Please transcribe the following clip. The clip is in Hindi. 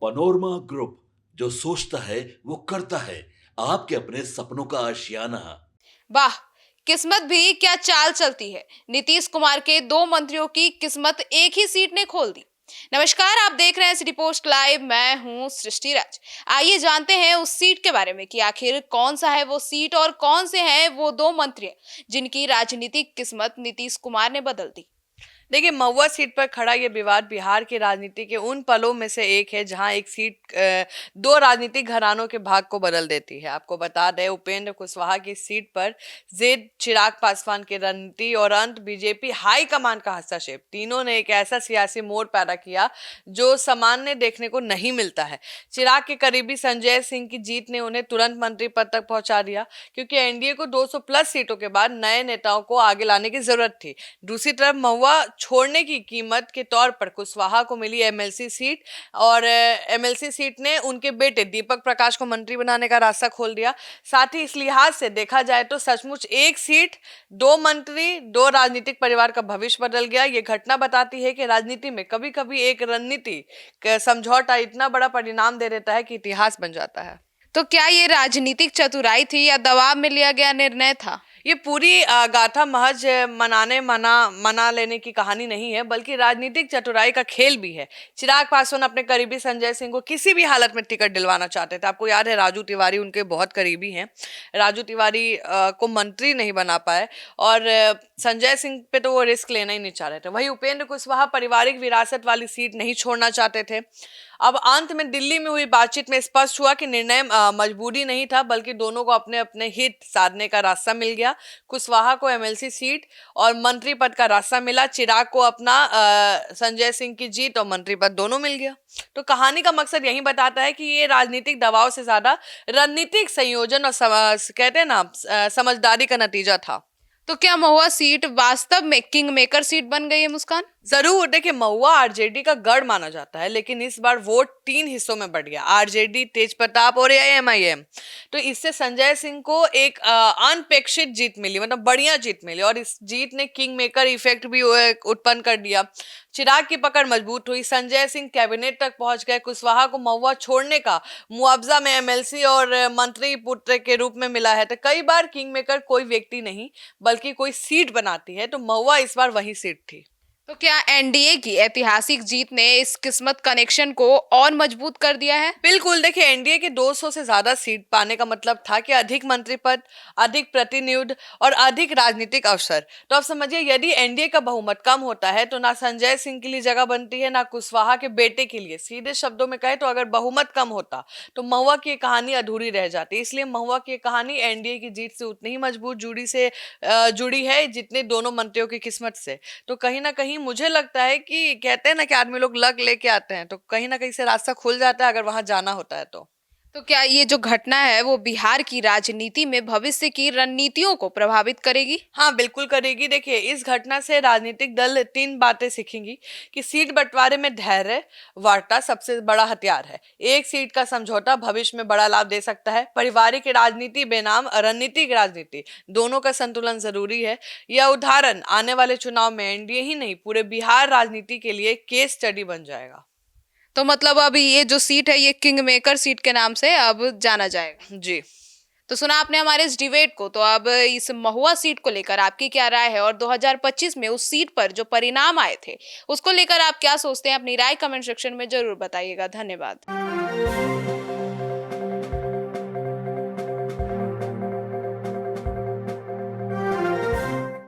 पनोरमा ग्रुप, जो सोचता है वो करता है। आपके अपने सपनों का आशियाना। वाह, किस्मत भी क्या चाल चलती है। नीतीश कुमार के दो मंत्रियों की किस्मत एक ही सीट ने खोल दी। नमस्कार, आप देख रहे हैं सिटी पोस्ट लाइव। मैं हूं सृष्टि राज। आइए जानते हैं उस सीट के बारे में कि आखिर कौन सा है वो सीट और कौन से हैं वो दो मंत्री जिनकी राजनीतिक किस्मत नीतीश कुमार ने बदल दी। देखिए, महुआ सीट पर खड़ा ये विवाद बिहार की राजनीति के उन पलों में से एक है जहां एक सीट दो राजनीतिक घरानों के भाग को बदल देती है। आपको बता दें, उपेंद्र कुशवाहा की सीट पर जेड चिराग पासवान की रणनीति और अंत बीजेपी हाई कमान का हस्तक्षेप, तीनों ने एक ऐसा सियासी मोड़ पैदा किया जो सामान्य देखने को नहीं मिलता है। चिराग के करीबी संजय सिंह की जीत ने उन्हें तुरंत मंत्री पद तक पहुंचा दिया, क्योंकि एनडीए को 200 प्लस सीटों के बाद नए नेताओं को आगे लाने की जरूरत थी। दूसरी तरफ महुआ छोड़ने की कीमत के तौर पर कुशवाहा को मिली एमएलसी सीट, और एमएलसी सीट ने उनके बेटे दीपक प्रकाश को मंत्री बनाने का रास्ता खोल दिया। साथ ही इस लिहाज से देखा जाए तो सचमुच एक सीट, दो मंत्री, दो राजनीतिक परिवार का भविष्य बदल गया। ये घटना बताती है कि राजनीति में कभी कभी एक रणनीति समझौता इतना बड़ा परिणाम दे देता है कि इतिहास बन जाता है। तो क्या ये राजनीतिक चतुराई थी या दबाव में लिया गया निर्णय था? ये पूरी गाथा महज मना लेने की कहानी नहीं है, बल्कि राजनीतिक चतुराई का खेल भी है। चिराग पासवान अपने करीबी संजय सिंह को किसी भी हालत में टिकट दिलवाना चाहते थे। आपको याद है, राजू तिवारी उनके बहुत करीबी हैं। राजू तिवारी को मंत्री नहीं बना पाए, और संजय सिंह पे तो वो रिस्क लेना ही नहीं चाह रहे थे। वही उपेंद्र कुशवाहा पारिवारिक विरासत वाली सीट नहीं छोड़ना चाहते थे। अब अंत में दिल्ली में हुई बातचीत में स्पष्ट हुआ कि निर्णय मजबूरी नहीं था, बल्कि दोनों को अपने अपने हित साधने का रास्ता मिल गया। कुशवाहा को एमएलसी सीट और मंत्री पद का रास्ता मिला, चिराग को अपना संजय सिंह की जीत और मंत्री पद दोनों मिल गया। तो कहानी का मकसद यही बताता है कि ये राजनीतिक दबाव से ज्यादा रणनीतिक संयोजन और कहते हैं ना, समझदारी का नतीजा था। तो क्या महुआ सीट वास्तव में किंग मेकर सीट बन गई है मुस्कान? जरूर। देखिए, महुआ आरजेडी का गढ़ माना जाता है, लेकिन इस बार वोट 3 हिस्सों में बढ़ गया, आरजेडी, तेज प्रताप और एएमआईएम। तो इससे संजय सिंह को एक अनपेक्षित जीत मिली, मतलब बढ़िया जीत मिली, और इस जीत ने किंग मेकर इफेक्ट भी उत्पन्न कर दिया। चिराग की पकड़ मजबूत हुई, संजय सिंह कैबिनेट तक पहुंच गए। कुशवाहा को महुआ छोड़ने का मुआवजा में एमएलसी और मंत्री पुत्र के रूप में मिला है। तो कई बार किंग मेकर कोई व्यक्ति नहीं, बल्कि कोई सीट बनाती है, तो महुआ इस बार वही सीट थी। तो क्या एनडीए की ऐतिहासिक जीत ने इस किस्मत कनेक्शन को और मजबूत कर दिया है? बिल्कुल। देखिए, एनडीए के 200 से ज्यादा सीट पाने का मतलब था कि अधिक मंत्री पद, अधिक प्रतिनियुद्ध और अधिक राजनीतिक अवसर। तो आप समझिए, यदि एनडीए का बहुमत कम होता है तो ना संजय सिंह के लिए जगह बनती है, ना कुशवाहा के बेटे के लिए। सीधे शब्दों में कहे तो अगर बहुमत कम होता तो महुआ की कहानी अधूरी रह जाती। इसलिए महुआ की कहानी एनडीए की जीत से उतनी ही मजबूत जुड़ी है जितने दोनों मंत्रियों की किस्मत से। तो कहीं ना कहीं मुझे लगता है कि कहते हैं ना कि आदमी लोग लक लेके आते हैं, तो कहीं ना कहीं से रास्ता खुल जाता है अगर वहां जाना होता है तो। तो क्या ये जो घटना है वो बिहार की राजनीति में भविष्य की रणनीतियों को प्रभावित करेगी? हाँ, बिल्कुल करेगी। देखिए, इस घटना से राजनीतिक दल 3 बातें सीखेंगी कि सीट बंटवारे में धैर्य, वार्ता सबसे बड़ा हथियार है। एक सीट का समझौता भविष्य में बड़ा लाभ दे सकता है। पारिवारिक राजनीति बेनाम रणनीतिक राजनीति, दोनों का संतुलन जरूरी है। यह उदाहरण आने वाले चुनाव में एनडीए ही नहीं, पूरे बिहार राजनीति के लिए केस स्टडी बन जाएगा। तो मतलब अभी ये जो सीट है ये किंग मेकर सीट के नाम से अब जाना जाएगा। जी। तो सुना आपने हमारे इस डिबेट को। तो अब इस महुआ सीट को लेकर आपकी क्या राय है, और 2025 में उस सीट पर जो परिणाम आए थे उसको लेकर आप क्या सोचते हैं? अपनी राय कमेंट सेक्शन में जरूर बताइएगा। धन्यवाद।